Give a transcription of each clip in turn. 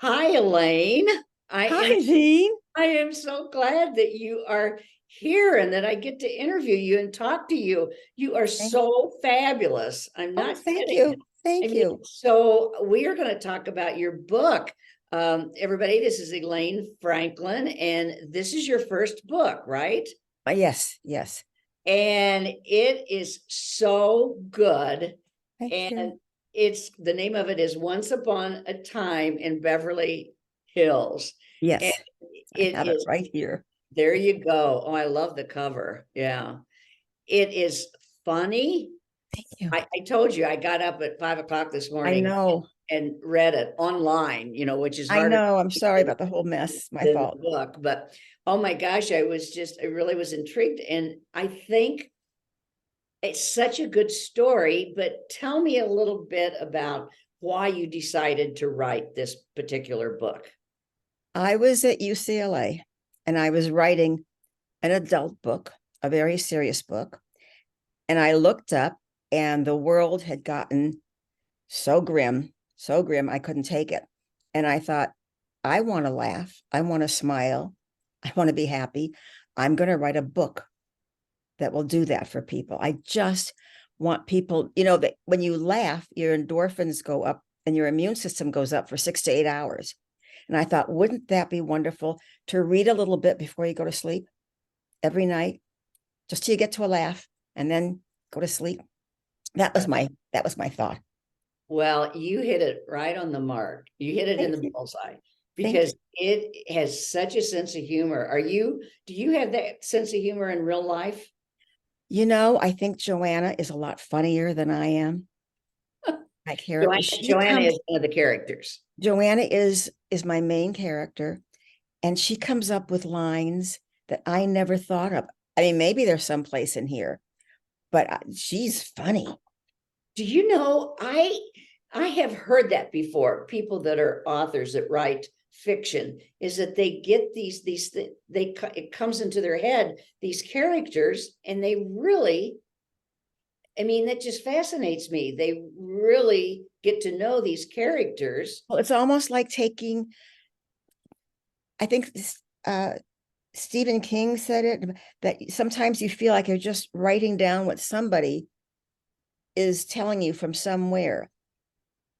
Hi, Elaine. I am Hi, Jean. I am so glad that you are here and that I get to interview you and talk to you. You are Thank- so fabulous. I'm Oh, not thank kidding. you. I Thank mean, you. so we are going to talk about your book. Everybody, this is Elaine Franklin, and this is your first book, right? Yes, yes. And it is so good. Thank And you. it's the name of it is Once Upon a Time in Beverly Hills. And Yes, I it have it is, right here. there you go. Oh, I love the cover. Yeah. It is funny. Thank you. I told you I got up at 5 o'clock this I morning know. and read it online, which is I harder know. I'm sorry than, about the whole mess. My than the fault. book. But oh my gosh, I really was intrigued. And I think it's such a good story, but tell me a little bit about why you decided to write this particular book. I was at UCLA and I was writing an adult book, a very serious book. And I looked up and the world had gotten so grim, I couldn't take it. And I thought, I want to laugh. I want to smile. I want to be happy. I'm going to write a book that will do that for people. I just want people, that when you laugh, your endorphins go up and your immune system goes up for 6 to 8 hours. And I thought, wouldn't that be wonderful to read a little bit before you go to sleep every night, just till you get to a laugh and then go to sleep. That was my thought. Well, you hit it right on the mark. You hit it in Thank the you. bullseye Thank because it has such a sense of humor. Do you have that sense of humor in real life? you. I think Joanna is a lot funnier than I am. My character, Joanna is one of the characters. Joanna is my main character, and she comes up with lines that I never thought of. I mean, maybe there's someplace in here, but she's funny. Do you know, I have heard that before. People that are authors that write fiction is that they get these it comes into their head these characters and they really, I mean, that just fascinates me. They really get to know these characters. Well, it's almost like taking, I think uh, Stephen King said it, that sometimes you feel like you're just writing down what somebody is telling you from somewhere.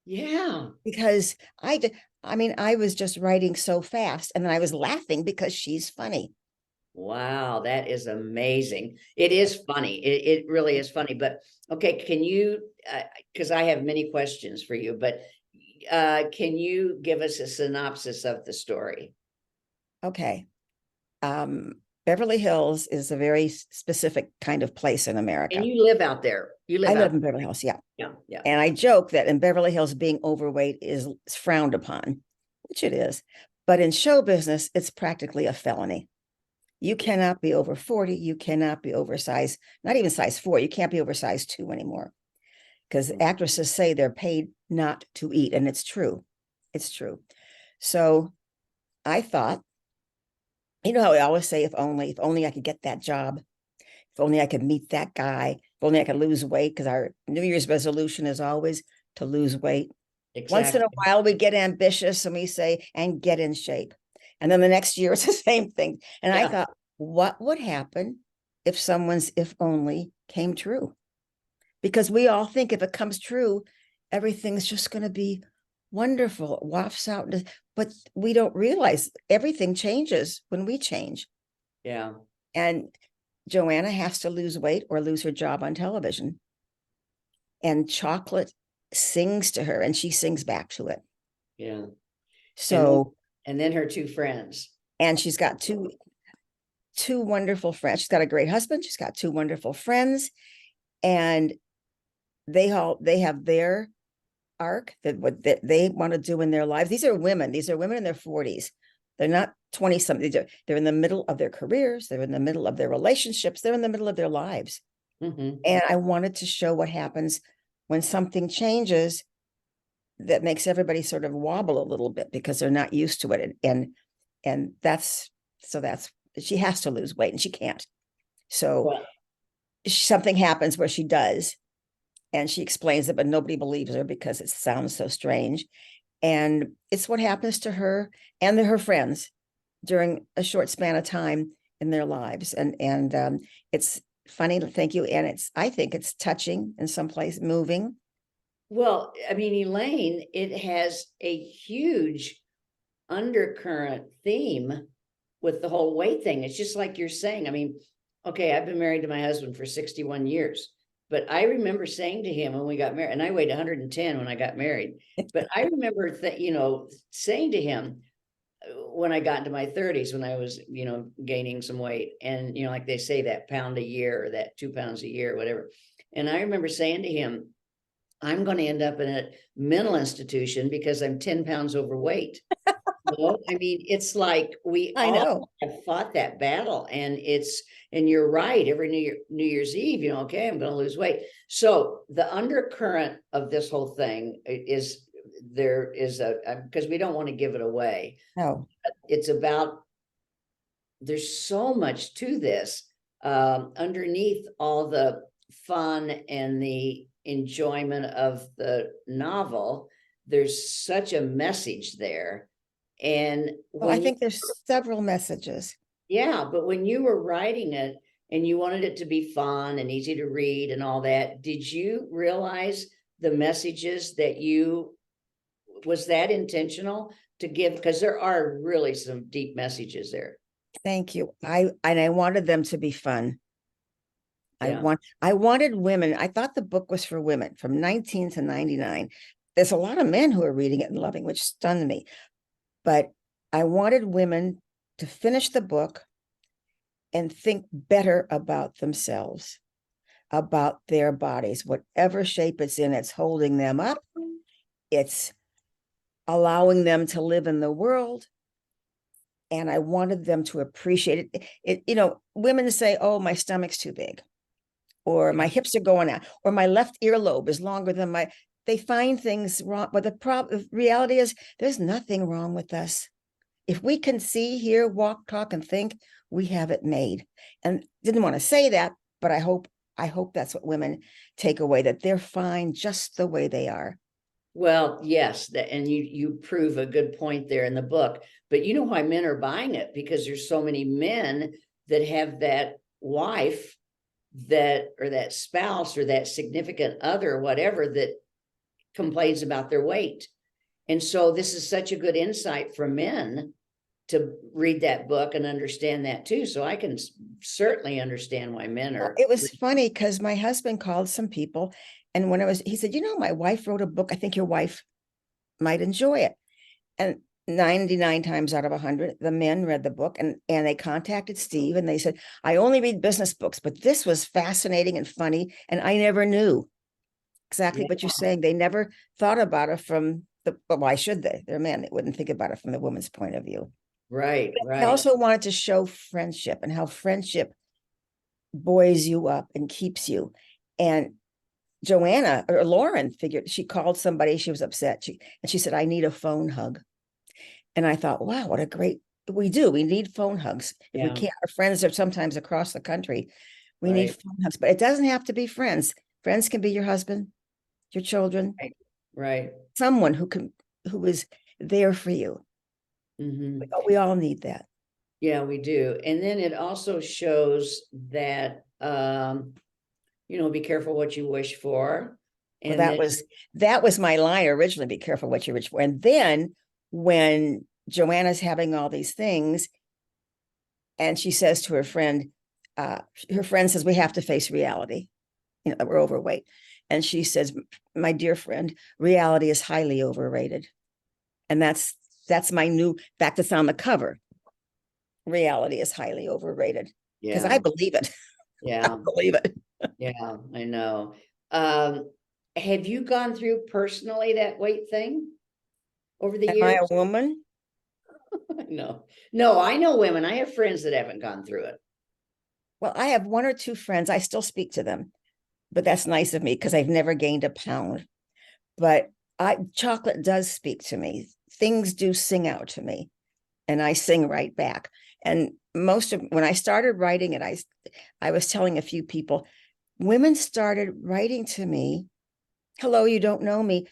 Yeah. Because I mean, I was just writing so fast and then I was laughing because she's funny. Wow, that is amazing. It is funny. It really is funny. But okay, can you, because I have many questions for you, but can you give us a synopsis of the story? Okay. Um, Beverly Hills is a very specific kind of place in And America. you live out there. You I live live out. in Beverly Hills, yeah. Yeah, yeah. And I joke that in Beverly Hills, being overweight is frowned upon, which it is. But in show business, it's practically a felony. You cannot be over 40. You cannot be over size, not even size 4. You can't be over size 2 anymore because actresses say they're paid not to eat. And it's true. It's true. So I thought, how I always say, if only I could get that job, if only I could meet that guy, if only I could lose weight, because our New Year's resolution is always to lose weight. Once in a Exactly. while, we get ambitious and we say, and get in shape. And then the next year, it's the same thing. And I Yeah. thought, what would happen if someone's if only came true? Because we all think if it comes true, everything's just going to be wonderful. It wafts out. But we don't realize everything changes when we change. Yeah. And Joanna has to lose weight or lose her job on television. And chocolate sings to her and she sings back to it. Yeah. And then, So, and then her two friends. and she's got two wonderful friends. She's got a great husband. She's got two wonderful friends, and they have their arc that what they want to do in their lives. These are women. These are women in their 40s. They're not 20 something. They're in the middle of their careers. They're in the middle of their relationships. They're in the middle of their lives. Mm-hmm. And I wanted to show what happens when something changes that makes everybody sort of wobble a little bit because they're not used to it. And that's she has to lose weight and she can't. So Well, something happens where she does, and she explains it, but nobody believes her because it sounds so strange. And it's what happens to her and her friends during a short span of time in their lives. And it's funny, thank you. And I think it's touching in some place, moving. Well, I mean, Elaine, it has a huge undercurrent theme with the whole weight thing. It's just like you're saying. I mean, okay, I've been married to my husband for 61 years, but I remember saying to him when we got married, and I weighed 110 when I got married, but I remember that, saying to him when I got into my 30s, when I was, gaining some weight, and, like they say, that pound a year or that 2 pounds a year, or whatever. And I remember saying to him, I'm going to end up in a mental institution because I'm 10 pounds overweight. I mean, it's like we I all know. have fought that battle, and you're right. Every New Year's Eve, okay, I'm going to lose weight. So the undercurrent of this whole thing is because we don't want to give it away. No. It's about, there's so much to this, underneath all the fun and the enjoyment of the novel. There's such a message there. And Well, I think there's several messages. yeah, but when you were writing it and you wanted it to be fun and easy to read and all that, did you realize the messages was that intentional to give? Because there are really some deep messages there. Thank you. I wanted them to be fun. Yeah. I wanted women. I thought the book was for women from 19 to 99. There's a lot of men who are reading it and loving, which stunned me. But I wanted women to finish the book and think better about themselves, about their bodies, whatever shape it's in, it's holding them up. It's allowing them to live in the world. And I wanted them to appreciate it. Women say, oh, my stomach's too big, or my hips are going out, or my left earlobe is longer than they find things wrong. But the reality is there's nothing wrong with us. If we can see, hear, walk, talk, and think, we have it made. And didn't want to say that, but I hope that's what women take away, that they're fine just the way they are. Well, yes, and you prove a good point there in the book. But you know why men are buying it? Because there's so many men that have that wife or that spouse or that significant other, whatever, that complains about their weight. And so this is such a good insight for men to read that book and understand that too. So I can certainly understand why men are. It was funny because my husband called some people, and he said, my wife wrote a book. I think your wife might enjoy it. And 99 times out of 100, the men read the book, and they contacted Steve, and they said, I only read business books, but this was fascinating and funny. And I never knew exactly what you're saying. They never thought about it but why should they? They're men. They wouldn't think about it from the woman's point of view. Right. I also wanted to show friendship and how friendship buoys you up and keeps you. And Joanna or Lauren figured, she called somebody, she was upset. She said, I need a phone hug. And I thought, wow, what a great, we need phone hugs. If we can't, our friends are sometimes across the country. We need phone hugs, but it doesn't have to be friends. Friends can be your husband, your children, right. Someone who is there for you. Mm-hmm. We all need that. Yeah, we do. And then it also shows that, be careful what you wish for. And that was my line originally, be careful what you wish for. And then when Joanna's having all these things, and she says to her friend says, we have to face reality. We're overweight. And she says, my dear friend, reality is highly overrated. And that's my new, fact that's on the cover. Reality is highly overrated. Because I believe it. Yeah. I believe it. Yeah, I know. Have you gone through personally that weight thing over the years? Am I a woman? No, I know women. I have friends that haven't gone through it. Well, I have one or two friends. I still speak to them, but that's nice of me because I've never gained a pound. But chocolate does speak to me. Things do sing out to me, and I sing right back. And when I started writing it, I was telling a few people, women started writing to me, hello, you don't know me.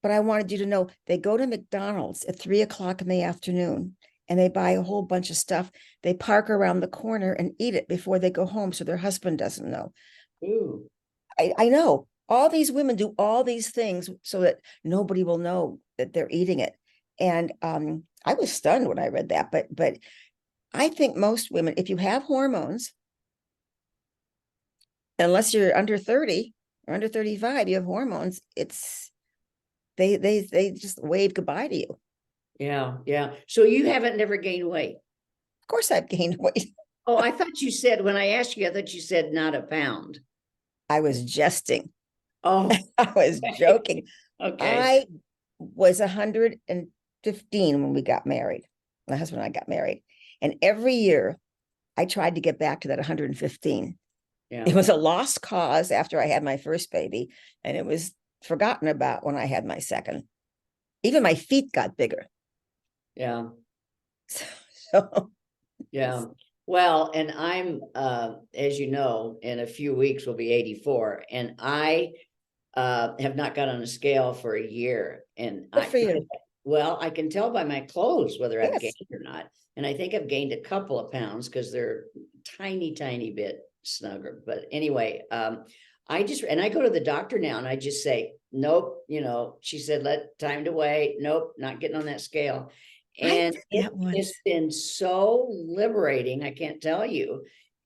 But I wanted you to know they go to McDonald's at 3 o'clock in the afternoon and they buy a whole bunch of stuff. They park around the corner and eat it before they go home so their husband doesn't know. Ooh. I know all these women do all these things so that nobody will know that they're eating it. And I was stunned when I read that. But I think most women, if you have hormones, unless you're under 30 or under 35, you have hormones, it's they just wave goodbye to you. Of Yeah, yeah. So you haven't never gained weight? course I've gained weight. Oh, I thought you said, when I asked you, I thought you said not a pound. I was jesting. Oh, I was joking. okay. I was 115 when we got married. My husband and I got married. And every year I tried to get back to that 115. Yeah, It was a lost cause after I had my first baby, and it was forgotten about when I had my second. Even my feet got bigger. yeah, So yeah. Well, and I'm as you know, in a few weeks will be 84, and I have not got on a scale for a year. And good for you. well, I can tell by my clothes whether I've gained Yes. or not. And I think I've gained a couple of pounds because they're tiny bit snugger. But anyway, I go to the doctor now and I just say, nope, she said, let time to wait. Nope, not getting on that scale. I And did it that has once. been so liberating, I can't tell you.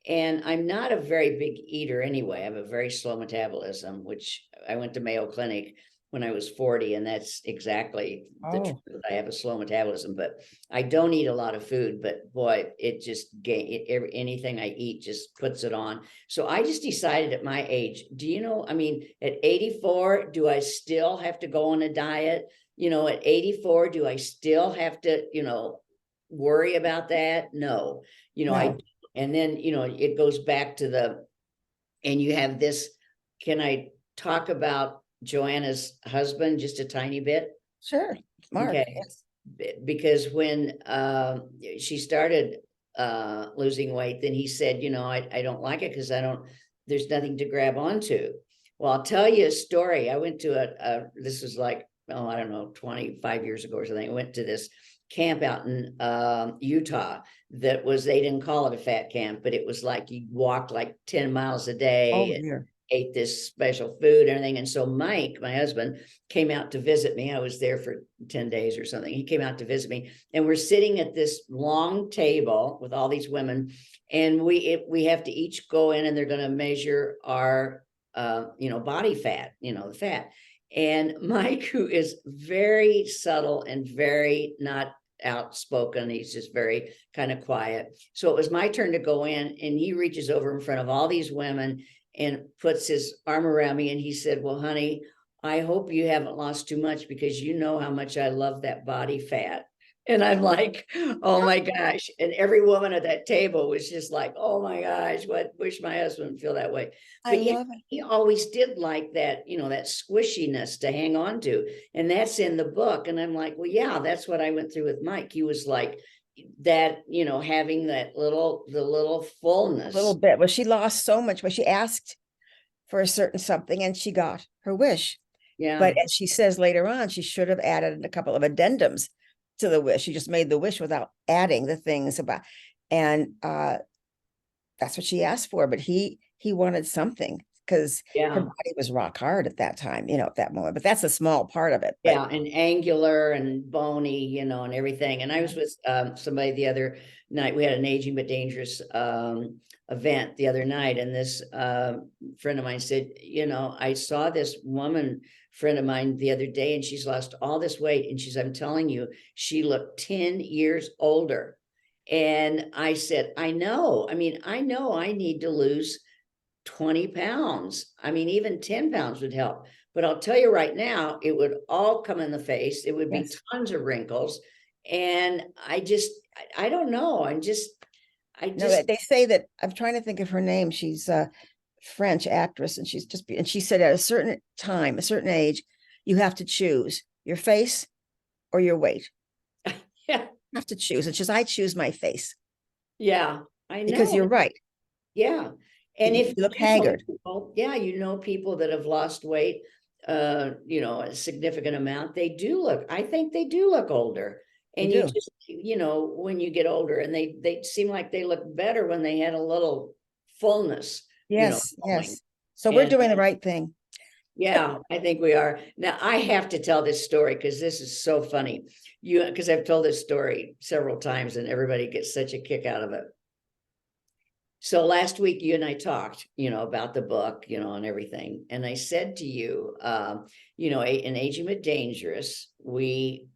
And I'm not a very big eater anyway. I have a very slow metabolism, which I went to Mayo Clinic when I was 40, and that's exactly the truth. Oh, I have a slow metabolism, but I don't eat a lot of food. But boy, it just anything I eat just puts it on. So I just decided at my age, do you know? I mean, at 84, do I still have to go on a diet? At 84, do I still have to, worry about that? No, I no. and then, it goes back to and you have this. Can I talk about Joanna's husband just a tiny bit? Sure. Mark. Okay. Yes. Because when she started losing weight, then he said, I don't like it because there's nothing to grab onto. Well, I'll tell you a story. I went to this was like, oh, I don't know, 25 years ago or something. I went to this camp out in Utah they didn't call it a fat camp, but it was like you walked like 10 miles a Oh, day and dear. ate this special food and everything. And so Mike, my husband, came out to visit me. I was there for 10 days or something. He came out to visit me, and we're sitting at this long table with all these women, and we have to each go in and they're going to measure our body fat, the fat. And Mike, who is very subtle and very not outspoken, he's just very kind of quiet. So it was my turn to go in, and he reaches over in front of all these women and puts his arm around me, and he said, well, honey, I hope you haven't lost too much because you know how much I love that body fat. And I'm like, oh my gosh. And every woman at that table was just like, oh my gosh, wish my husband would feel that way. I But yeah, love it. he always did like that, that squishiness to hang on to. And that's in the book. And I'm like, well, yeah, that's what I went through with Mike. He was like that, having the little A little fullness. bit. Well, she lost so much, but she asked for a certain something and she got her wish. Yeah. But as she says later on, she should have added a couple of addendums to the wish. She just made the wish without adding the things about, and that's what she asked for. But he wanted something because her Yeah. body was rock hard at that time, at that moment. But that's a small part of it. But Yeah, and angular and bony, and everything. And I was with somebody the other night. We had an aging but dangerous event the other night, and this friend of mine said, I saw this woman friend of mine the other day, and she's lost all this weight, and I'm telling you, she looked 10 years older. And I said, I know. I mean, I know I need to lose 20 pounds. I mean, even 10 pounds would help. But I'll tell you right now, it would all come in the face. It would be yes, tons of wrinkles. And I don't know. I no, just, they say that. I'm trying to think of her name. She's a French actress, and and she said at a certain time, a certain age, you have to choose your face or your weight. yeah, You have to choose. It's just I choose my face yeah, I because know. you're right. Yeah. And if You look you know haggard. people, yeah, people that have lost weight. you know, a significant amount, they do look, I think they do look older. They And you do. just, you know, when you get older, and they seem like they look better when they had a little fullness, you know, Yes, going. yes. So we're And doing the right thing. yeah, I think we are. Now I have to tell this story because this is so funny. Because I've told this story several times and everybody gets such a kick out of it. So last week you and I talked, you know, about the book, you know, and everything. And I said to you, you know, in Aging but Dangerous, we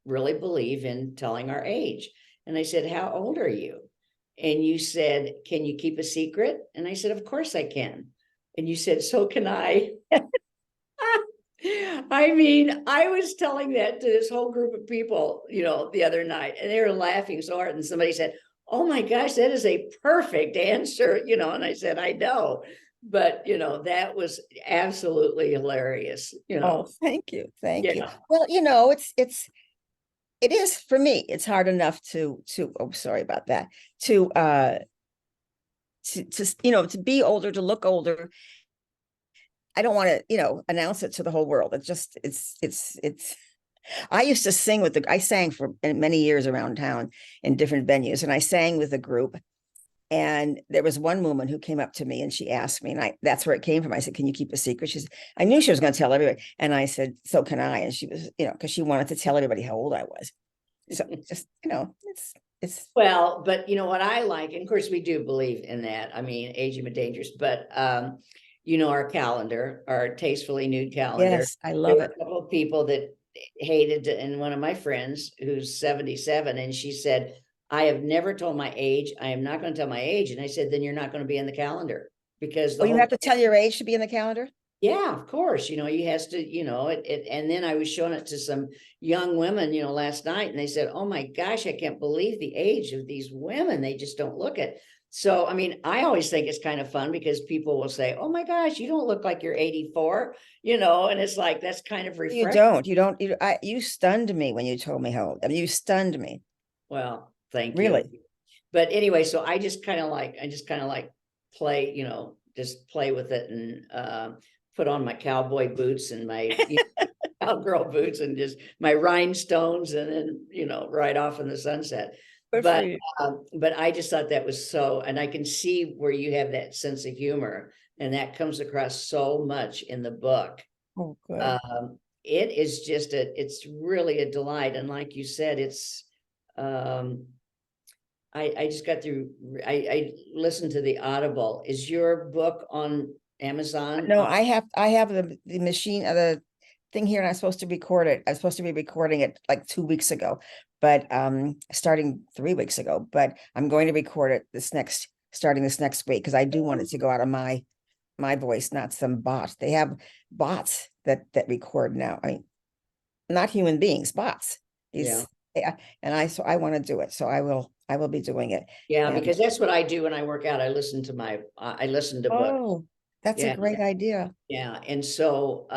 really believe in telling our age. And I said, how old are you? And you said, can you keep a secret? And I said, of course I can. And you said, so can I. I mean, I was telling that to this whole group of people, you know, the other night, and they were laughing so hard. And somebody said, oh my gosh, that is a perfect answer, you know. And I said, I know, but you know, that was absolutely hilarious, you Oh, know. thank you. Thank you. Yeah. Well, it is for me. It's hard enough oh, sorry about that. To you know, to be older, to look older. I don't want to, you know, announce it to the whole world. It's I used to sing I sang for many years around town in different venues, and I sang with a group. And there was one woman who came up to me and she asked me, and that's where it came from. I said, can you keep a secret? She said, I knew she was going to tell everybody. And I said, so can I? And she was, you know, because she wanted to tell everybody how old I was. So just, you know, it's Well, but you know what I like, and of course we do believe in that. I mean, Aging but Dangerous, but you know, our calendar, our tastefully nude calendar. yes, I There love were it. a couple of people that hated, and one of my friends who's 77, and she said, I have never told my age. I am not going to tell my age. And I said, then you're not going to be in the calendar because Oh, the you whole, have to tell your age to be in the calendar? yeah, of course, you know, you has to, you know, and then I was showing it to some young women, you know, last night, and they said, oh my gosh, I can't believe the age of these women. They just don't look it. So, I mean, I always think it's kind of fun because people will say, oh my gosh, you don't look like you're 84, you know, and it's like, that's kind of You refreshing. don't, you don't, you stunned me when you told me how old. I mean, you stunned me. Well, thank you. Really. But anyway, so I just kind of like play, you know, just play with it and put on my cowboy boots and my cowgirl boots and just my rhinestones, and then, you know, right off in the sunset. Good for you. But I just thought that was so, and I can see where you have that sense of humor, and that comes across so much in the book. Oh, good. It is just it's really a delight. And like you said, it's, um, I just got through, I listened to the Audible. Is your book on Amazon? No, I have the machine, the thing here, and I'm supposed to record it. I was supposed to be recording it like 2 weeks ago, but starting 3 weeks ago. But I'm going to record it starting this next week, because I do want it to go out of my voice, not some bot. They have bots that record now. I mean, not human beings, bots. Yeah. These yeah, and I want to do it. So I will be doing it. Yeah, And because that's what I do when I work out. I listen to books. oh, that's a Yeah. great idea. Yeah. And so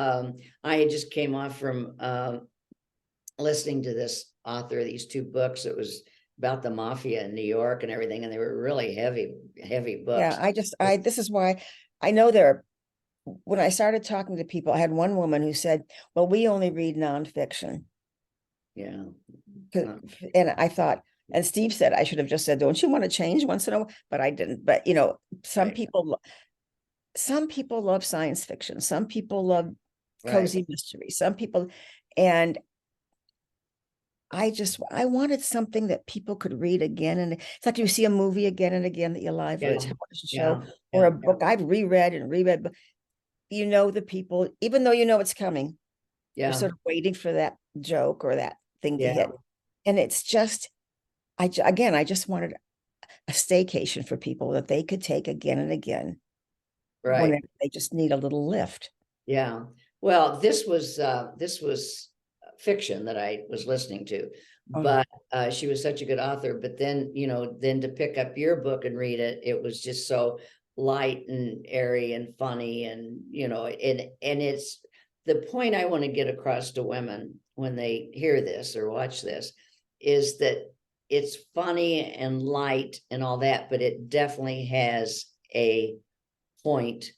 I had just came off from listening to this author, these two books. It was about the mafia in New York and everything, and they were really heavy Yeah, books. this is why I know when I started talking to people, I had one woman who said, well, we only read nonfiction. Yeah. And I thought, and Steve said, I should have just said, don't you want to change once in a while? But I didn't. But, you know, Right. some people love science fiction. Some people love Right. cozy mystery. Some people, and I wanted something that people could read again. And it's like you see a movie again and again that you love, or a Yeah. television show, Yeah. or Yeah. a book I've reread and reread. But you know, the people, even though you know it's coming, you're Yeah. sort of waiting for that joke or that thing to Yeah. hit. And it's just, again, I just wanted a staycation for people that they could take again and again Right. whenever they just need a little lift. Yeah. Well, this was fiction that I was listening to, Oh, but she was such a good author. But then, you know, then to pick up your book and read it, it was just so light and airy and funny, and you know, and it's the point I want to get across to women when they hear this or watch this is that it's funny and light and all that, but it definitely has a point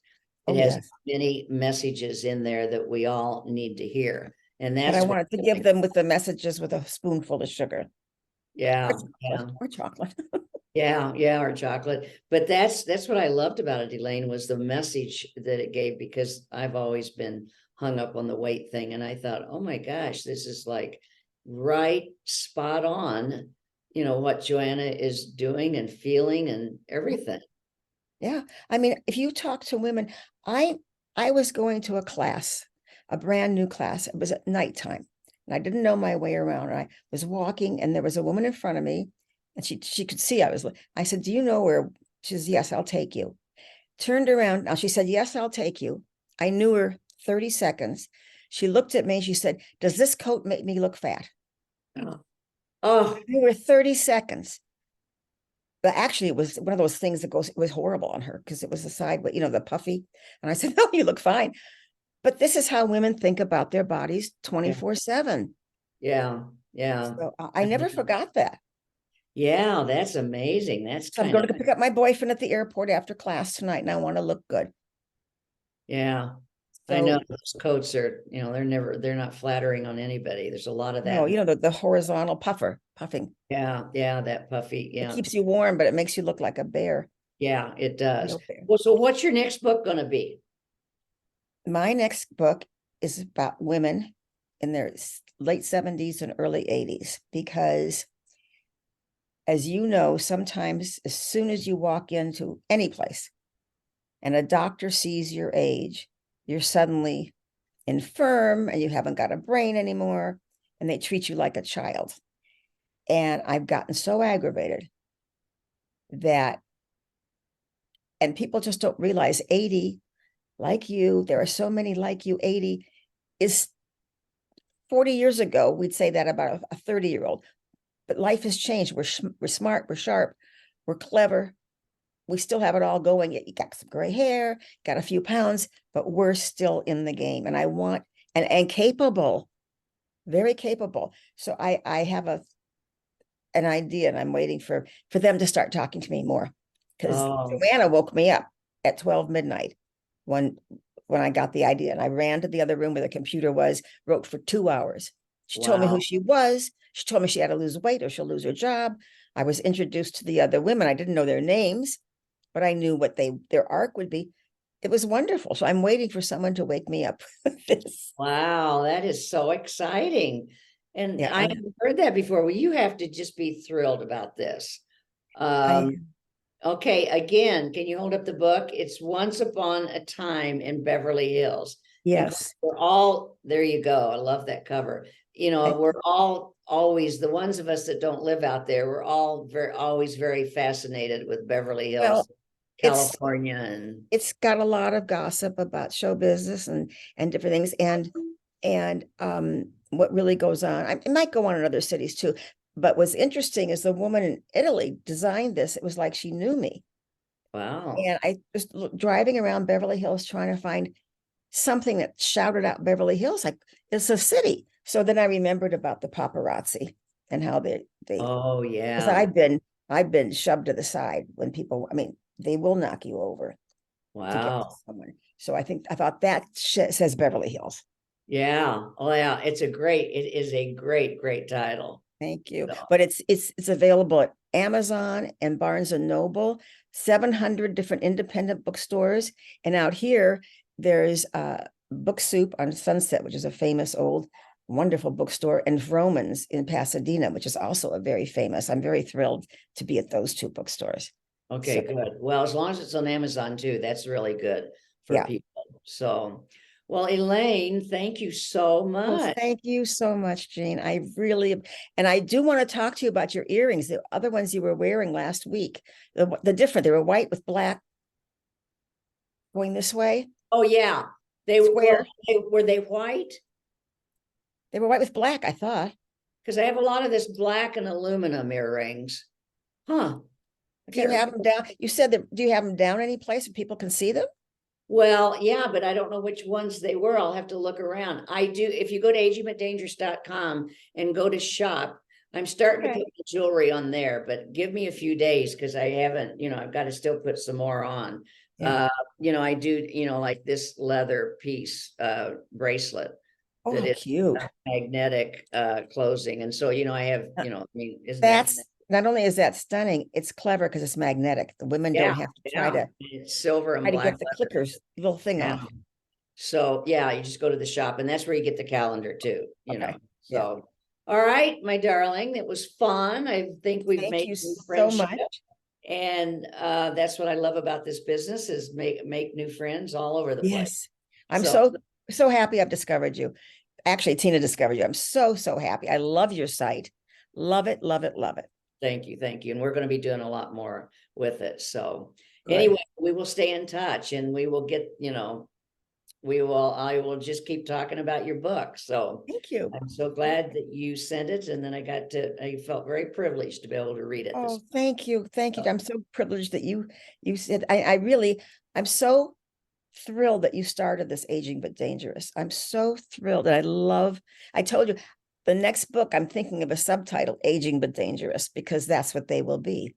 It Oh, has yes. many messages in there that we all need to hear. And But I that's what, wanted to give them with the messages with a spoonful of sugar yeah, yeah. or chocolate. Yeah, yeah, or chocolate. But that's what I loved about it, Elaine, was the message that it gave, because I've always been hung up on the weight thing. And I thought, oh my gosh, this is like right spot on, what Joanna is doing and feeling and everything. Yeah. I mean, if you talk to women, I I was going to a class, a brand new class. It was at nighttime. And I didn't know my way around. I was walking and there was a woman in front of me and she could see I said, "Do you know where?" She says, "Yes, I'll take you." Turned around. Now she said, "Yes, I'll take you." I knew her 30 seconds. She looked at me. She said, "Does this coat make me look fat?" Oh, oh, I knew her 30 seconds. But actually, it was one of those things that goes, it was horrible on her because it was the side, but the puffy. And I said, "No, you look fine." But this is how women think about their bodies yeah, 24/7. yeah, yeah. So I never forgot that. Yeah, that's amazing. That's So I'm kind going of, to pick up my boyfriend at the airport after class tonight, and I want to look good. yeah. I know So those coats are, they're not flattering on anybody. There's a lot of no, that. the horizontal puffing. Yeah, yeah, that puffy. It Yeah, keeps you warm, but it makes you look like a bear. yeah, it does. Real bear. Well, so what's your next book gonna be? My next book is about women in their late 70s and early 80s, because as you know, sometimes as soon as you walk into any place and a doctor sees your age, you're suddenly infirm and you haven't got a brain anymore, and they treat you like a child. And I've gotten so aggravated that, and people just don't realize 80, like you, there are so many like you, 80 is 40 years ago, we'd say that about a 30-year-old. But life has changed. We're smart, we're sharp, we're clever. We still have it all going. You got some gray hair, got a few pounds, but we're still in the game. And I want, and capable, very capable. So I have an idea, and I'm waiting for them to start talking to me more, because Oh, Joanna woke me up at 12 midnight when I got the idea, and I ran to the other room where the computer was, wrote for 2 hours. She told me who wow. she was. She told me she had to lose weight or she'll lose her job. I was introduced to the other women. I didn't know their names, but I knew what their arc would be. It was wonderful. So I'm waiting for someone to wake me up with this. Wow, that is so exciting. And Yeah, I haven't heard that before. Well, you have to just be thrilled about this. I Um, okay, again, can you hold up the book? It's Once Upon a Time in Beverly Hills. Because yes. we're all, there you go. I love that cover. We're all always, the ones of us that don't live out there, we're all always very fascinated with Beverly Hills, Well, it's California. And it's got a lot of gossip about show business and different things, and what really goes on. It might go on in other cities too, but what's interesting is the woman in Italy designed this. It was like she knew me. wow. And I was driving around Beverly Hills trying to find something that shouted out Beverly Hills, like it's a city. So then I remembered about the paparazzi and how they Oh because yeah. I've been shoved to the side when people, I mean, they will knock you over to get to Wow. someone. So I thought that says Beverly Hills. Yeah. Oh yeah. It is a great, great title. Thank you. So, But it's available at Amazon and Barnes and Noble, 700 different independent bookstores. And out here, there's Book Soup on Sunset, which is a famous old, wonderful bookstore, and Vroman's in Pasadena, which is also a very famous. I'm very thrilled to be at those two bookstores. okay, So good. Well, as long as it's on Amazon too, that's really good for yeah. people. So, well, Elaine, thank you so Well, much. thank you so much, Jean. And I do want to talk to you about your earrings, the other ones you were wearing last week. The different, they were white with black going this way, Oh yeah. square. Were they white? They were white with black, I thought. Because I have a lot of this black and aluminum earrings. Huh. I Do you can't have remember. them down? You said that, do you have them down any place where people can see them? Well, yeah, but I don't know which ones they were. I'll have to look around. I do. If you go to ageabutdangerous.com and go to shop, I'm starting to Okay. put the jewelry on there, but give me a few days because I haven't, I've got to still put some more on. Yeah. I do, like this leather piece, bracelet Oh, that how is cute. magnetic, closing. And so, I have, Uh, isn't that, That's not only is that stunning, it's clever because it's magnetic. The women yeah, don't have to yeah. It's silver and get black the leather. clickers little thing Yeah. off. So yeah, you just go to the shop and that's where you get the calendar too, Okay. Yeah. So, all right, my darling, it was fun. I think we've Thank made you new so friendship. much. And that's what I love about this business is make new friends all over the place. Yes. I'm So so happy I've discovered you. Actually, Tina discovered you. I'm so happy. I love your site. Love it, love it, love it. thank you, thank you. And we're going to be doing a lot more with it. So Good. anyway, we will stay in touch and we will get, I will just keep talking about your book. So Thank you. I'm so glad that you sent it. And then I felt very privileged to be able to read it. Oh, thank you. Thank you. So, I'm so privileged that you said I'm so thrilled that you started this Aging but Dangerous. I'm so thrilled. And I told you the next book I'm thinking of a subtitle, Aging but Dangerous, because that's what they will be.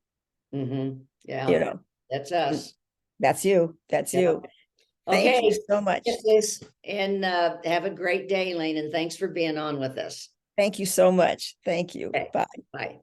yeah, that's us. That's you. That's Yeah. you. Thank Okay. you so much. Yes, and have a great day, Elaine, and thanks for being on with us. Thank you so much. Thank you. Okay. Bye. Bye.